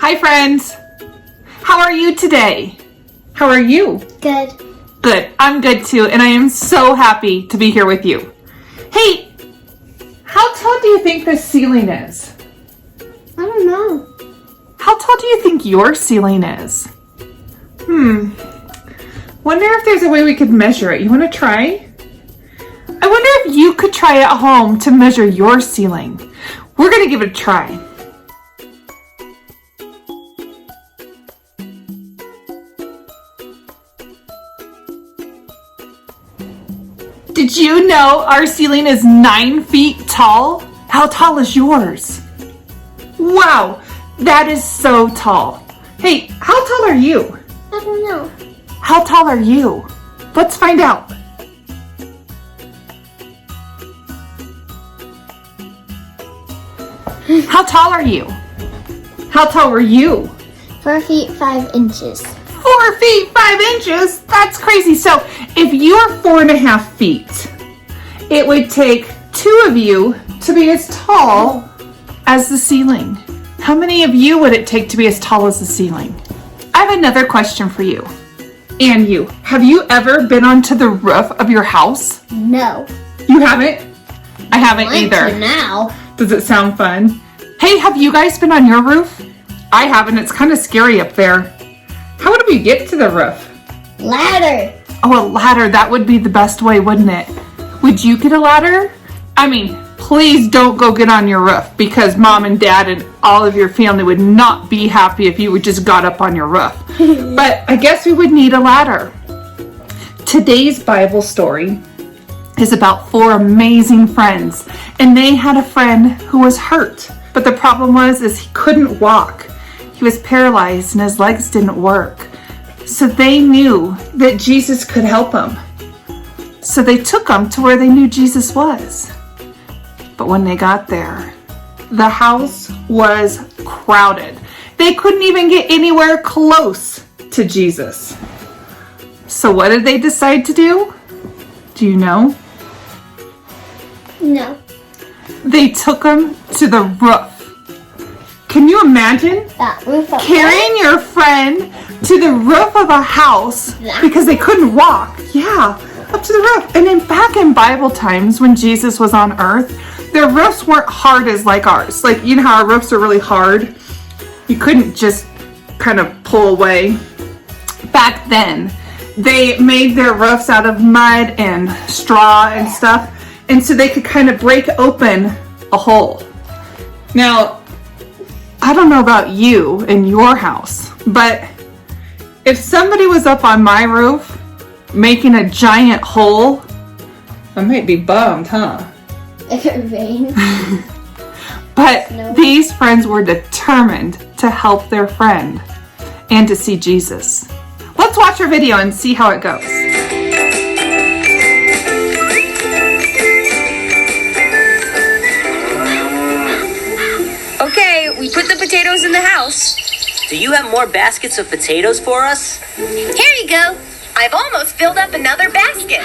Hi friends! How are you today? How are you? Good. Good. I'm good too, and I am so happy to be here with you. Hey, how tall do you think this ceiling is? I don't know. How tall do you think your ceiling is? Wonder if there's a way we could measure it. You want to try? I wonder if you could try at home to measure your ceiling. We're going to give it a try. Did you know our ceiling is 9 feet tall? How tall is yours? Wow, that is so tall. Hey, how tall are you? I don't know. How tall are you? Let's find out. How tall are you? How tall were you? 4 feet 5 inches. 4 feet 5 inches? That's crazy. So if you're 4.5 feet, it would take 2 of you to be as tall as the ceiling. How many of you would it take to be as tall as the ceiling? I have another question for you. And you. Have you ever been onto the roof of your house? No. You haven't? I haven't I want either. to now. Does it sound fun? Hey, have you guys been on your roof? I haven't. It's kind of scary up there. How would we get to the roof? Ladder. Oh, a ladder. That would be the best way, wouldn't it? Would you get a ladder? I mean, please don't go get on your roof because mom and dad and all of your family would not be happy if you just got up on your roof. But I guess we would need a ladder. Today's Bible story is about 4 amazing friends, and they had a friend who was hurt. But the problem was he couldn't walk. He was paralyzed and his legs didn't work. So they knew that Jesus could help him. So they took him to where they knew Jesus was. But when they got there, the house was crowded. They couldn't even get anywhere close to Jesus. So what did they decide to do? Do you know? No. They took him to the roof. Can you imagine That roof up carrying your friend to the roof of a house because they couldn't walk? Yeah, up to the roof. And in back in Bible times when Jesus was on earth, their roofs weren't hard as like ours. Like, you know how our roofs are really hard? You couldn't just kind of pull away. Back then, they made their roofs out of mud and straw and stuff. And so they could kind of break open a hole. Now, I don't know about you and your house, but if somebody was up on my roof making a giant hole, I might be bummed, huh? if it rains. But these friends were determined to help their friend and to see Jesus. Let's watch our video and see how it goes. Okay, we put the potatoes in the house. Do you have more baskets of potatoes for us? Here you go. I've almost filled up another basket.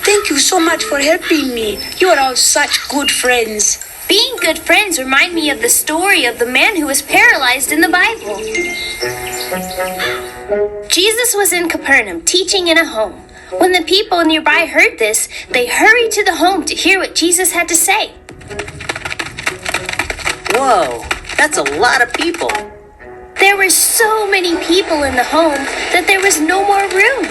Thank you so much for helping me. You are all such good friends. Being good friends remind me of the story of the man who was paralyzed in the Bible. Jesus was in Capernaum teaching in a home. When the people nearby heard this, they hurried to the home to hear what Jesus had to say. Whoa, that's a lot of people. There were so many people in the home that there was no more room.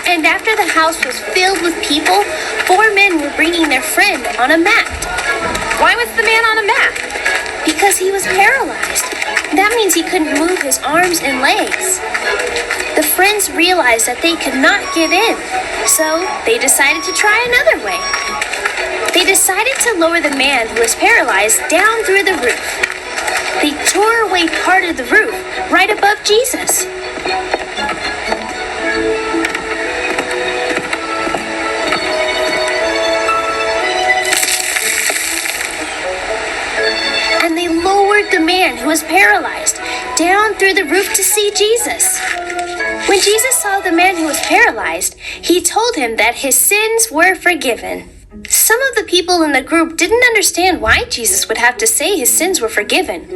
And after the house was filled with people, 4 men were bringing their friend on a mat. Why was the man on a mat? Because he was paralyzed. That means he couldn't move his arms and legs. The friends realized that they could not get in, so they decided to try another way. They decided to lower the man who was paralyzed down through the roof. They tore away part of the roof right above Jesus. And they lowered the man who was paralyzed down through the roof to see Jesus. When Jesus saw the man who was paralyzed, he told him that his sins were forgiven. Some of the people in the group didn't understand why Jesus would have to say his sins were forgiven.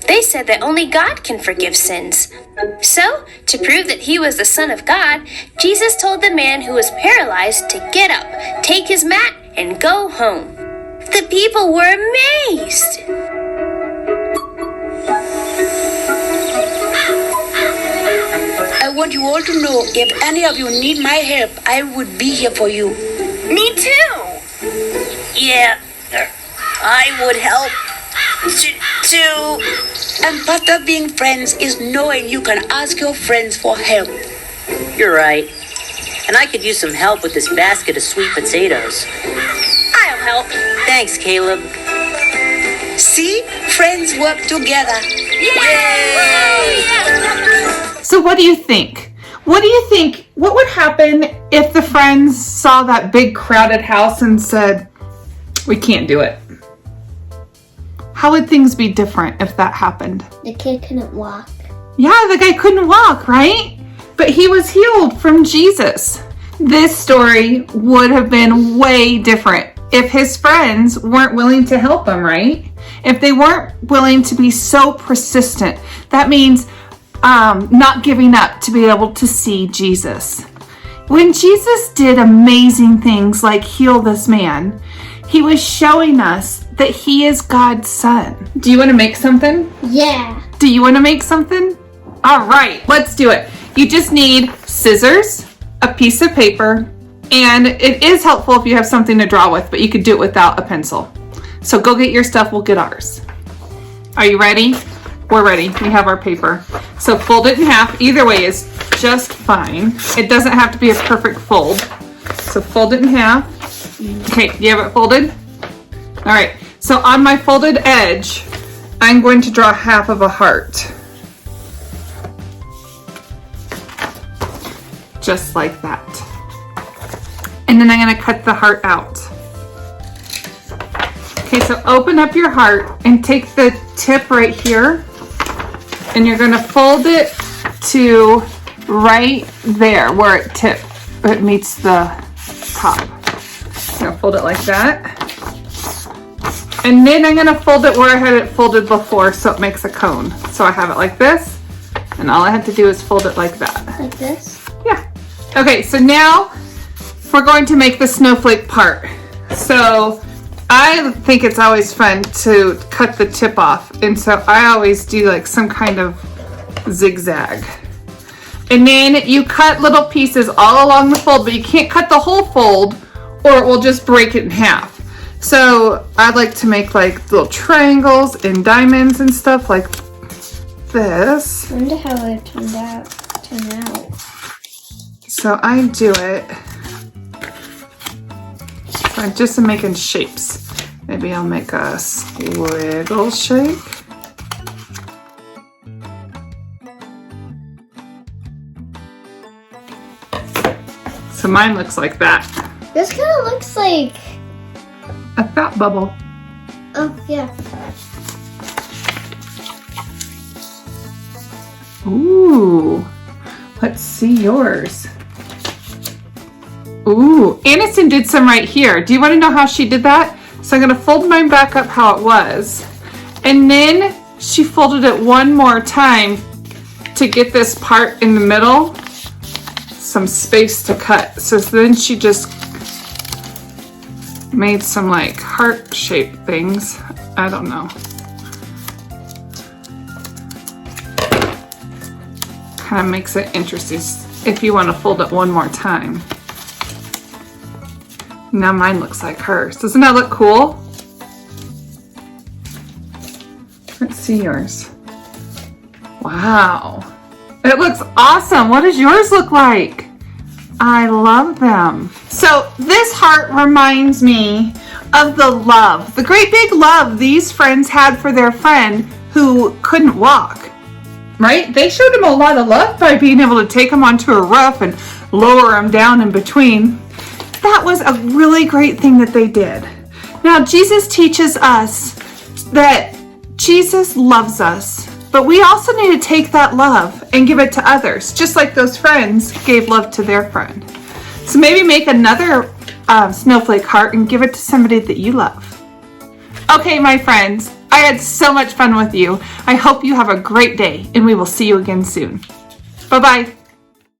They said that only God can forgive sins. So, to prove that he was the Son of God, Jesus told the man who was paralyzed to get up, take his mat, and go home. The people were amazed. I want you all to know if any of you need my help, I would be here for you. Me too. Yeah, I would help too. And part of being friends is knowing you can ask your friends for help. You're right. And I could use some help with this basket of sweet potatoes. I'll help. Thanks, Caleb. See? Friends work together. Yay! So what do you think? What do you think? What would happen if the friends saw that big crowded house and said, we can't do it? How would things be different if that happened? The kid couldn't walk. Yeah, the guy couldn't walk, right? But he was healed from Jesus. This story would have been way different if his friends weren't willing to help him, right? If they weren't willing to be so persistent. That means not giving up to be able to see Jesus. When Jesus did amazing things like heal this man, he was showing us that he is God's son. Do you want to make something? Yeah. Do you want to make something? All right, let's do it. You just need scissors, a piece of paper, and it is helpful if you have something to draw with, but you could do it without a pencil. So go get your stuff, we'll get ours. Are you ready? We're ready. We have our paper. So fold it in half. Either way is just fine. It doesn't have to be a perfect fold. So fold it in half. Okay, you have it folded? All right, so on my folded edge, I'm going to draw half of a heart. Just like that. And then I'm going to cut the heart out. Okay, so open up your heart and take the tip right here, and you're going to fold it to right there where it meets the top. I'm going to fold it like that. And then I'm going to fold it where I had it folded before so it makes a cone. So I have it like this, and all I have to do is fold it like that. Like this? Yeah. Okay, so now we're going to make the snowflake part. So I think it's always fun to cut the tip off, and so I always do like some kind of zigzag. And then you cut little pieces all along the fold, but you can't cut the whole fold or it will just break it in half. So I like to make like little triangles and diamonds and stuff like this. I wonder how it turned out. So I do it. I just am making shapes. Maybe I'll make a squiggle shape. So mine looks like that. This kind of looks like... A thought bubble. Oh, yeah. Ooh. Let's see yours. Ooh, Aniston did some right here. Do you want to know how she did that? So I'm going to fold mine back up how it was. And then she folded it one more time to get this part in the middle, some space to cut. So then she just made some like heart-shaped things. I don't know. Kind of makes it interesting if you want to fold it one more time. Now mine looks like hers. Doesn't that look cool? Let's see yours. Wow. It looks awesome. What does yours look like? I love them. So this heart reminds me of the love, the great big love these friends had for their friend who couldn't walk. Right? They showed him a lot of love by being able to take him onto a roof and lower him down in between. That was a really great thing that they did. Now, Jesus teaches us that Jesus loves us, but we also need to take that love and give it to others, just like those friends gave love to their friend. So maybe make another snowflake heart and give it to somebody that you love. Okay, my friends, I had so much fun with you. I hope you have a great day, and we will see you again soon. Bye-bye.